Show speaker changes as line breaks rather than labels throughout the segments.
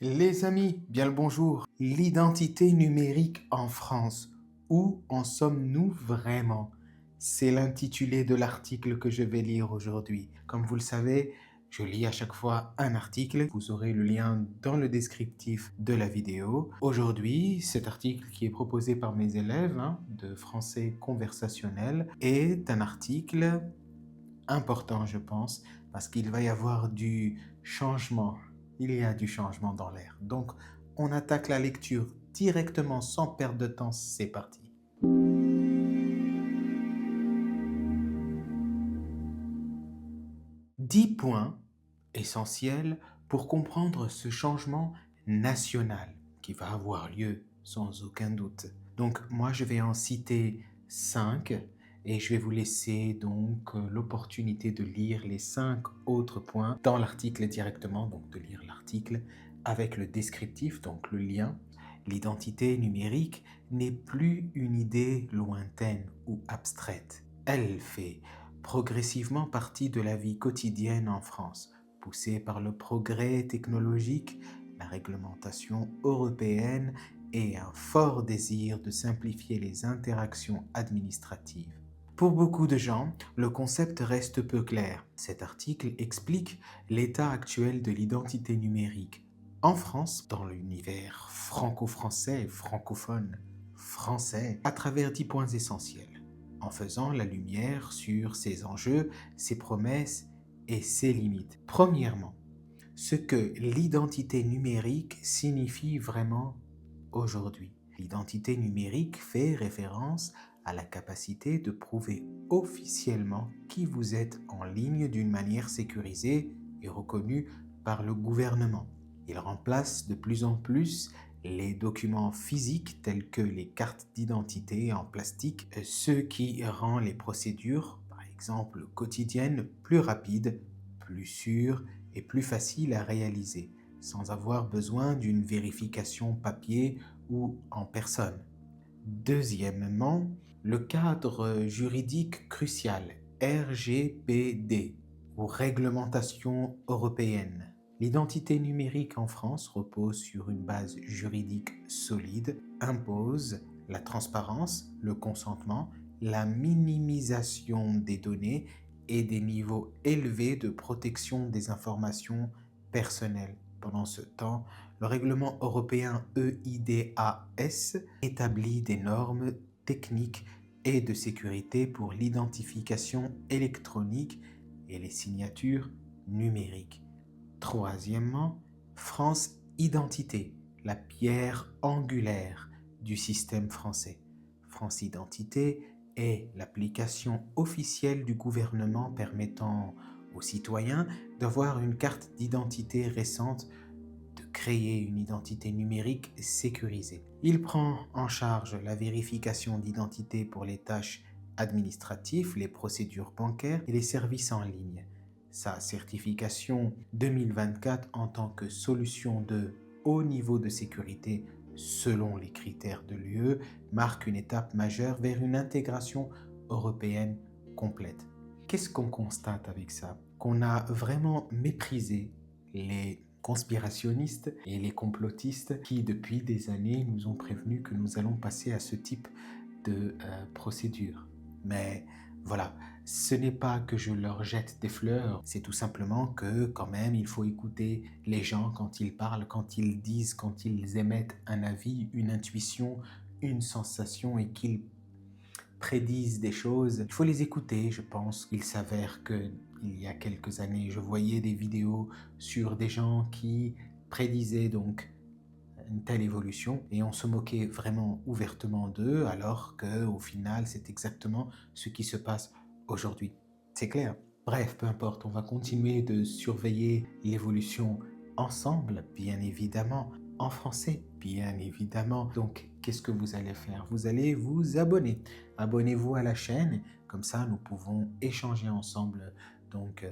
Les amis, bien le bonjour. L'identité numérique en France. Où en sommes-nous vraiment? C'est l'intitulé de l'article que je vais lire aujourd'hui. Comme vous le savez, je lis à chaque fois un article. Vous aurez le lien dans le descriptif de la vidéo. Aujourd'hui, cet article qui est proposé par mes élèves de français conversationnel est un article important, je pense, parce qu'il va y avoir du changement. Il y a du changement dans l'air. Donc, on attaque la lecture directement sans perdre de temps. C'est parti. 10 points essentiels pour comprendre ce changement national qui va avoir lieu sans aucun doute. Donc moi je vais en citer 5 et je vais vous laisser donc l'opportunité de lire les 5 autres points dans l'article directement, donc de lire l'article avec le descriptif, donc le lien. L'identité numérique n'est plus une idée lointaine ou abstraite. Elle fait progressivement partie de la vie quotidienne en France, poussée par le progrès technologique, la réglementation européenne et un fort désir de simplifier les interactions administratives. Pour beaucoup de gens, le concept reste peu clair. Cet article explique l'état actuel de l'identité numérique. En France, dans l'univers franco-français, francophone, français, à travers 10 points essentiels, en faisant la lumière sur ses enjeux, ses promesses et ses limites. Premièrement, ce que l'identité numérique signifie vraiment aujourd'hui. L'identité numérique fait référence à la capacité de prouver officiellement qui vous êtes en ligne d'une manière sécurisée et reconnue par le gouvernement. Il remplace de plus en plus les documents physiques tels que les cartes d'identité en plastique, ce qui rend les procédures, par exemple quotidiennes, plus rapides, plus sûres et plus faciles à réaliser, sans avoir besoin d'une vérification papier ou en personne. Deuxièmement, le cadre juridique crucial, RGPD, ou réglementation européenne. L'identité numérique en France repose sur une base juridique solide, impose la transparence, le consentement, la minimisation des données et des niveaux élevés de protection des informations personnelles. Pendant ce temps, le règlement européen EIDAS établit des normes techniques et de sécurité pour l'identification électronique et les signatures numériques. Troisièmement, France Identité, la pierre angulaire du système français. France Identité est l'application officielle du gouvernement permettant aux citoyens d'avoir une carte d'identité récente, de créer une identité numérique sécurisée. Il prend en charge la vérification d'identité pour les tâches administratives, les procédures bancaires et les services en ligne. Sa certification 2024 en tant que solution de haut niveau de sécurité selon les critères de l'UE marque une étape majeure vers une intégration européenne complète. Qu'est-ce qu'on constate avec ça? Qu'on a vraiment méprisé les conspirationnistes et les complotistes qui, depuis des années, nous ont prévenus que nous allons passer à ce type de procédure. Mais voilà, ce n'est pas que je leur jette des fleurs, c'est tout simplement que quand même il faut écouter les gens quand ils parlent, quand ils disent, quand ils émettent un avis, une intuition, une sensation et qu'ils prédisent des choses. Il faut les écouter, je pense. Il s'avère que il y a quelques années, je voyais des vidéos sur des gens qui prédisaient donc une telle évolution et on se moquait vraiment ouvertement d'eux alors que au final c'est exactement ce qui se passe aujourd'hui. C'est clair. Bref, peu importe, on va continuer de surveiller l'évolution ensemble, bien évidemment, en français, bien évidemment. Donc, qu'est-ce que vous allez faire? Vous allez vous abonner. Abonnez-vous à la chaîne, comme ça nous pouvons échanger ensemble. Donc,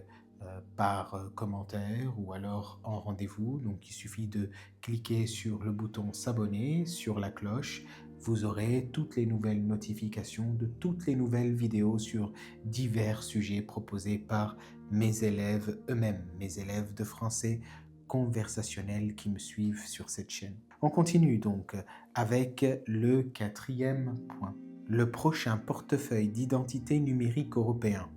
par commentaire ou alors en rendez-vous. Donc il suffit de cliquer sur le bouton s'abonner, sur la cloche. Vous aurez toutes les nouvelles notifications de toutes les nouvelles vidéos sur divers sujets proposés par mes élèves eux-mêmes, mes élèves de français conversationnels qui me suivent sur cette chaîne. On continue donc avec le quatrième point. Le prochain portefeuille d'identité numérique européen.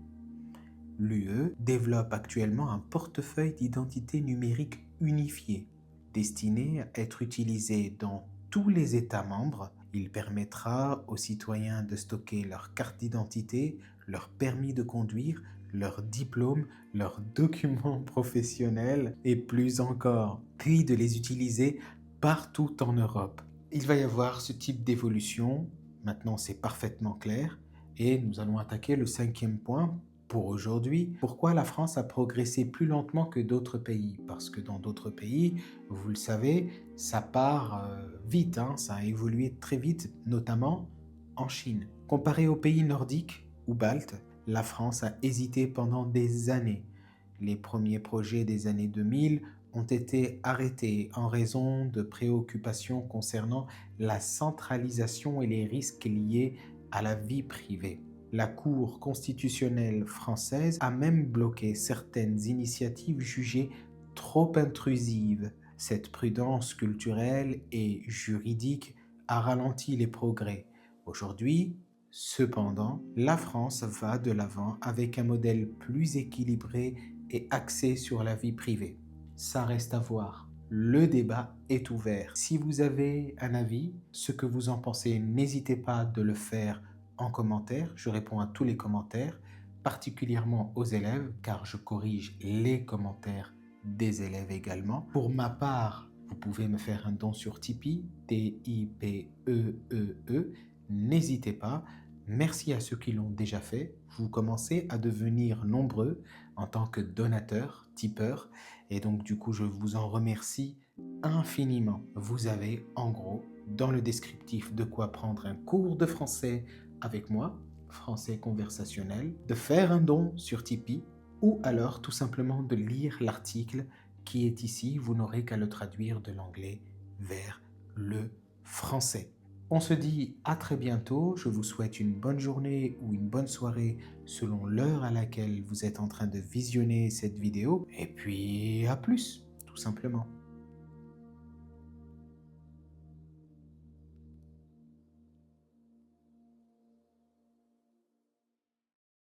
L'UE développe actuellement un portefeuille d'identité numérique unifié, destiné à être utilisé dans tous les États membres. Il permettra aux citoyens de stocker leur carte d'identité, leur permis de conduire, leur diplôme, leurs documents professionnels et plus encore, puis de les utiliser partout en Europe. Il va y avoir ce type d'évolution, maintenant c'est parfaitement clair, et nous allons attaquer le cinquième point pour aujourd'hui. Pourquoi la France a progressé plus lentement que d'autres pays? Parce que dans d'autres pays, vous le savez, ça part vite, ça a évolué très vite, notamment en Chine. Comparé aux pays nordiques ou baltes, la France a hésité pendant des années. Les premiers projets des années 2000 ont été arrêtés en raison de préoccupations concernant la centralisation et les risques liés à la vie privée. La Cour constitutionnelle française a même bloqué certaines initiatives jugées trop intrusives. Cette prudence culturelle et juridique a ralenti les progrès. Aujourd'hui, cependant, la France va de l'avant avec un modèle plus équilibré et axé sur la vie privée. Ça reste à voir. Le débat est ouvert. Si vous avez un avis, ce que vous en pensez, n'hésitez pas de le faire en commentaire. Je réponds à tous les commentaires, particulièrement aux élèves, car je corrige les commentaires des élèves également. Pour ma part, vous pouvez me faire un don sur Tipeee, T-I-P-E-E-E. N'hésitez pas. Merci à ceux qui l'ont déjà fait. Vous commencez à devenir nombreux en tant que donateurs, tipeurs. Et donc, du coup, je vous en remercie infiniment. Vous avez, en gros, dans le descriptif de quoi prendre un cours de français avec moi, français conversationnel, de faire un don sur Tipeee ou alors tout simplement de lire l'article qui est ici. Vous n'aurez qu'à le traduire de l'anglais vers le français. On se dit à très bientôt. Je vous souhaite une bonne journée ou une bonne soirée selon l'heure à laquelle vous êtes en train de visionner cette vidéo. Et puis à plus, tout simplement.